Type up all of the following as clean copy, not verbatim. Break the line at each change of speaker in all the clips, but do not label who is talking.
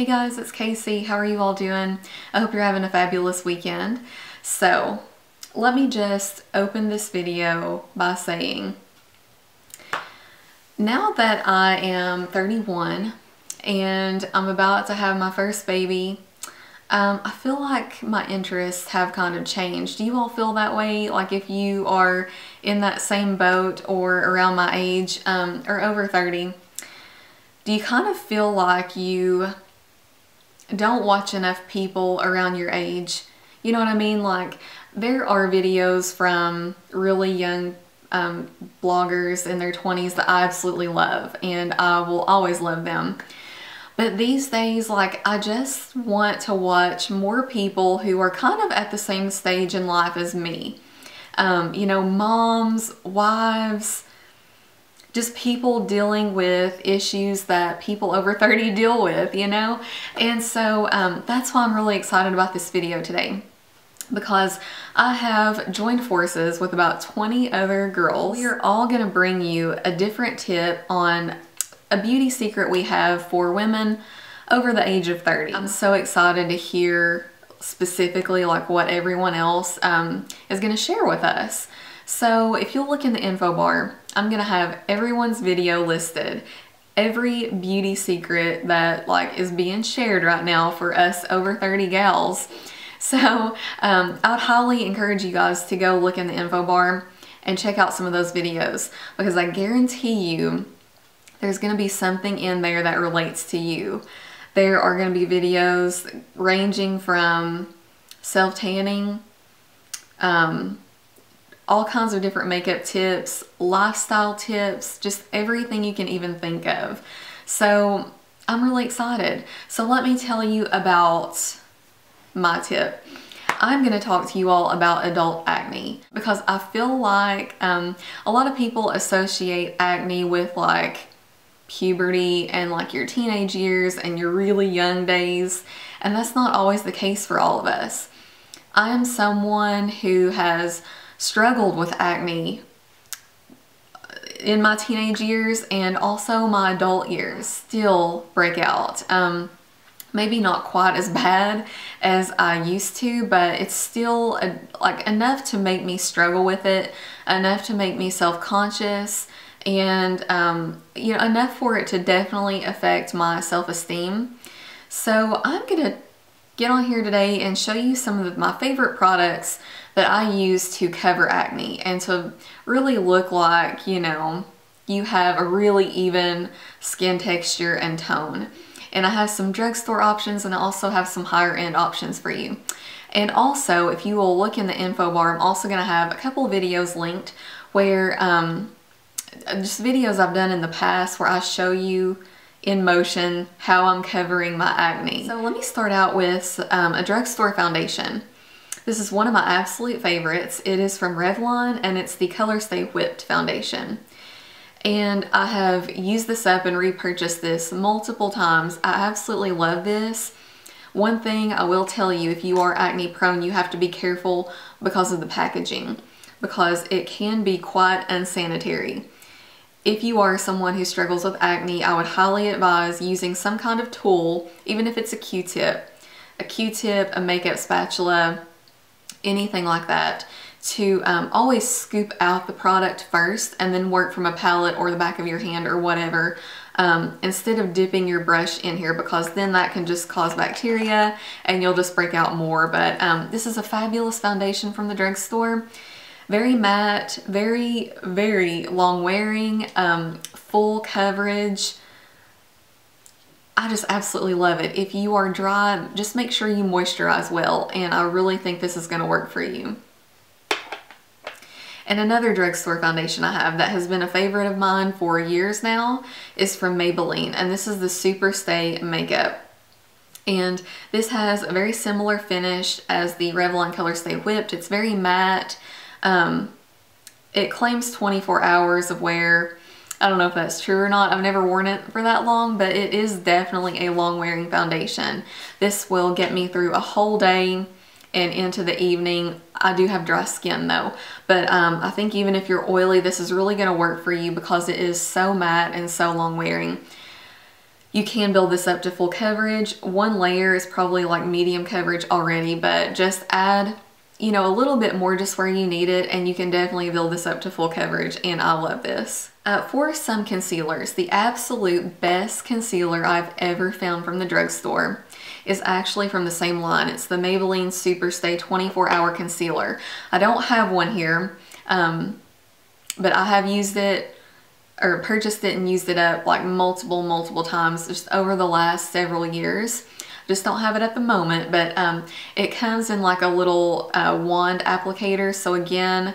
Hey guys, it's Casey. How are you all doing? I hope you're having a fabulous weekend. So, let me just open this video by saying, now that I am 31 and I'm about to have my first baby, I feel like my interests have kind of changed. Do you all feel that way? Like if you are in that same boat or around my age or over 30, do you kind of feel like you don't watch enough people around your age? You know what I mean? Like there are videos from really young bloggers in their 20s that I absolutely love, and I will always love them. But these days, like, I just want to watch more people who are kind of at the same stage in life as me. You know, moms, wives, just people dealing with issues that people over 30 deal with, you know? And so that's why I'm really excited about this video today, because I have joined forces with about 20 other girls. We are all gonna bring you a different tip on a beauty secret we have for women over the age of 30. I'm so excited to hear specifically like what everyone else is gonna share with us. So if you'll look in the info bar, I'm gonna have everyone's video listed, every beauty secret that like is being shared right now for us over 30 gals. So I would highly encourage you guys to go look in the info bar and check out some of those videos, because I guarantee you there's gonna be something in there that relates to you. There are gonna be videos ranging from self-tanning, all kinds of different makeup tips, lifestyle tips, just everything you can even think of. So I'm really excited. So let me tell you about my tip. I'm going to talk to you all about adult acne, because I feel like a lot of people associate acne with like puberty and like your teenage years and your really young days, and that's not always the case for all of us. I am someone who has struggled with acne in my teenage years and also my adult years. Still break out. Maybe not quite as bad as I used to, but it's still like enough to make me struggle with it, enough to make me self-conscious, and you know, enough for it to definitely affect my self-esteem. So I'm gonna get on here today and show you some of my favorite products that I use to cover acne and to really look like, you know, you have a really even skin texture and tone. And I have some drugstore options, and I also have some higher end options for you. And also, if you will look in the info bar, I'm also gonna have a couple of videos linked where just videos I've done in the past where I show you in motion how I'm covering my acne. So let me start out with a drugstore foundation. This is one of my absolute favorites. It is from Revlon, and it's the Color Stay Whipped foundation. And I have used this up and repurchased this multiple times. I absolutely love this. One thing I will tell you, if you are acne prone, you have to be careful because of the packaging, because it can be quite unsanitary. If you are someone who struggles with acne, I would highly advise using some kind of tool, even if it's a Q-tip, a makeup spatula, anything like that, to always scoop out the product first and then work from a palette or the back of your hand or whatever, instead of dipping your brush in here, because then that can just cause bacteria and you'll just break out more. But this is a fabulous foundation from the drugstore. Very matte, very, very long wearing, full coverage. I just absolutely love it. If you are dry, just make sure you moisturize well, and I really think this is going to work for you. And another drugstore foundation I have that has been a favorite of mine for years now is from Maybelline, and this is the Super Stay Makeup. And this has a very similar finish as the Revlon Color Stay Whipped. It's very matte. It claims 24 hours of wear. I don't know if that's true or not. I've never worn it for that long, but it is definitely a long wearing foundation. This will get me through a whole day and into the evening. I do have dry skin though, but I think even if you're oily, this is really going to work for you because it is so matte and so long wearing. You can build this up to full coverage. One layer is probably like medium coverage already, but just add, you know, a little bit more just where you need it, and you can definitely build this up to full coverage, and I love this. For some concealers, the absolute best concealer I've ever found from the drugstore is actually from the same line. It's the Maybelline Superstay 24-Hour Concealer. I don't have one here, but I have used it, or purchased it and used it up like multiple times just over the last several years. Just don't have it at the moment, but it comes in like a little wand applicator. So again,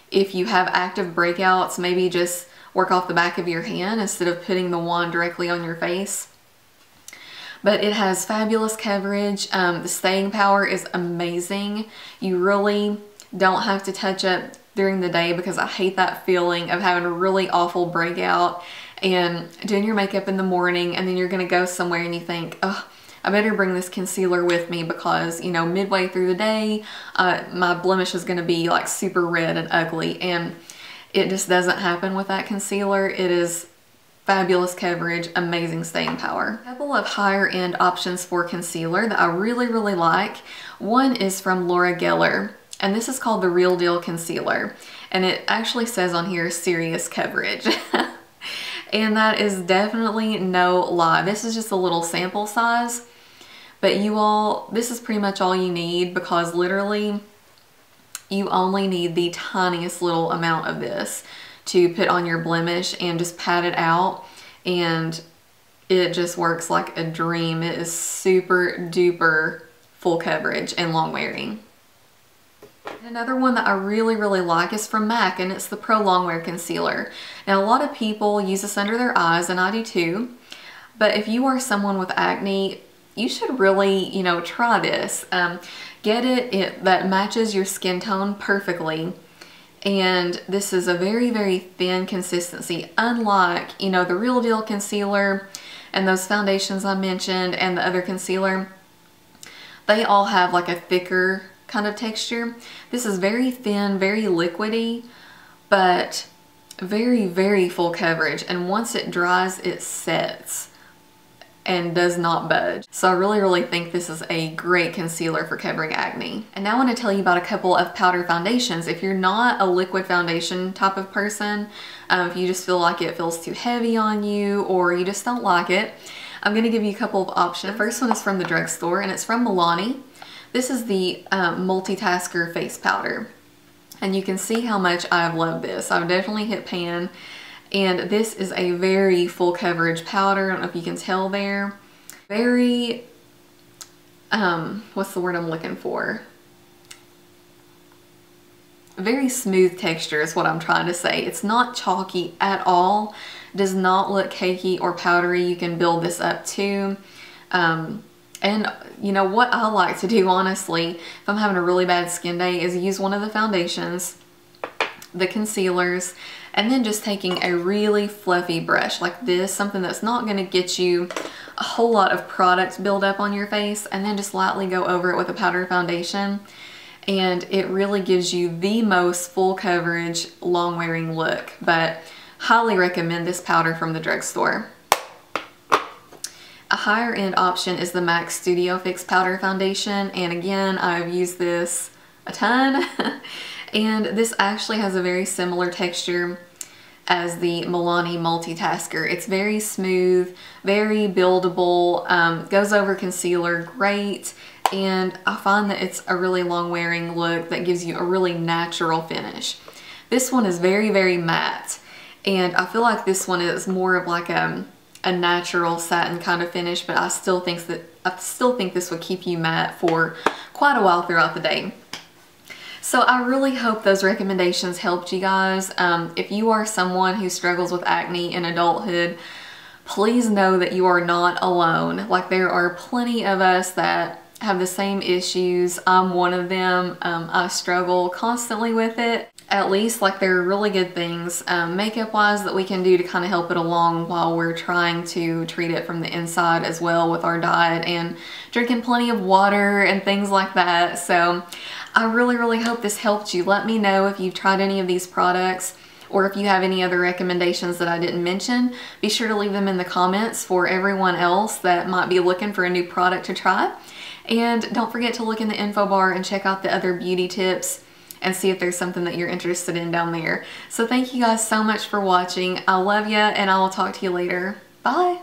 if you have active breakouts, maybe just work off the back of your hand instead of putting the wand directly on your face. But it has fabulous coverage. The staying power is amazing. You really don't have to touch up during the day, because I hate that feeling of having a really awful breakout and doing your makeup in the morning, and then you're gonna go somewhere and you think, oh, I better bring this concealer with me because, you know, midway through the day, my blemish is gonna be like super red and ugly, and it just doesn't happen with that concealer. It is fabulous coverage, amazing staying power. A couple of higher end options for concealer that I really like. One is from Laura Geller, and this is called the Real Deal Concealer, and it actually says on here serious coverage. And that is definitely no lie. This is just a little sample size, but you all, this is pretty much all you need, because literally you only need the tiniest little amount of this to put on your blemish and just pat it out, and it just works like a dream. It is super duper full coverage and long wearing. Another one that I really like is from MAC, and it's the Pro Longwear Concealer. Now, a lot of people use this under their eyes, and I do too, but if you are someone with acne, you should really, you know, try this. Get it that matches your skin tone perfectly, and this is a very thin consistency, unlike, you know, the Real Deal Concealer and those foundations I mentioned and the other concealer. They all have like a thicker kind of texture. This is very thin, very liquidy, but very full coverage, and once it dries, it sets and does not budge. So I really think this is a great concealer for covering acne. And now I want to tell you about a couple of powder foundations. If you're not a liquid foundation type of person, if you just feel like it feels too heavy on you, or you just don't like it, I'm going to give you a couple of options. The first one is from the drugstore, and it's from Milani. This is the Multitasker Face Powder, and you can see how much I've loved this. I've definitely hit pan, and this is a very full coverage powder. I don't know if you can tell there. Very, what's the word I'm looking for? Very smooth texture is what I'm trying to say. It's not chalky at all. Does not look cakey or powdery. You can build this up too. And you know what I like to do, honestly, if I'm having a really bad skin day, is use one of the foundations, the concealers, and then just taking a really fluffy brush like this, something that's not going to get you a whole lot of product build up on your face, and then just lightly go over it with a powder foundation, and it really gives you the most full coverage, long wearing look. But highly recommend this powder from the drugstore. A higher end option is the MAC Studio Fix Powder Foundation, and again, I've used this a ton. And this actually has a very similar texture as the Milani Multitasker. It's very smooth, very buildable, goes over concealer great, and I find that it's a really long wearing look that gives you a really natural finish. This one is very matte, and I feel like this one is more of like a natural satin kind of finish, but I still think this would keep you matte for quite a while throughout the day. So I really hope those recommendations helped you guys. If you are someone who struggles with acne in adulthood, please know that you are not alone. Like, there are plenty of us that have the same issues. I'm one of them. I struggle constantly with it. At least, like, there are really good things makeup wise that we can do to kind of help it along while we're trying to treat it from the inside as well, with our diet and drinking plenty of water and things like that. So I really hope this helped you. Let me know if you've tried any of these products, or if you have any other recommendations that I didn't mention, be sure to leave them in the comments for everyone else that might be looking for a new product to try. And don't forget to look in the info bar and check out the other beauty tips and see if there's something that you're interested in down there. So thank you guys so much for watching. I love you, and I will talk to you later. Bye.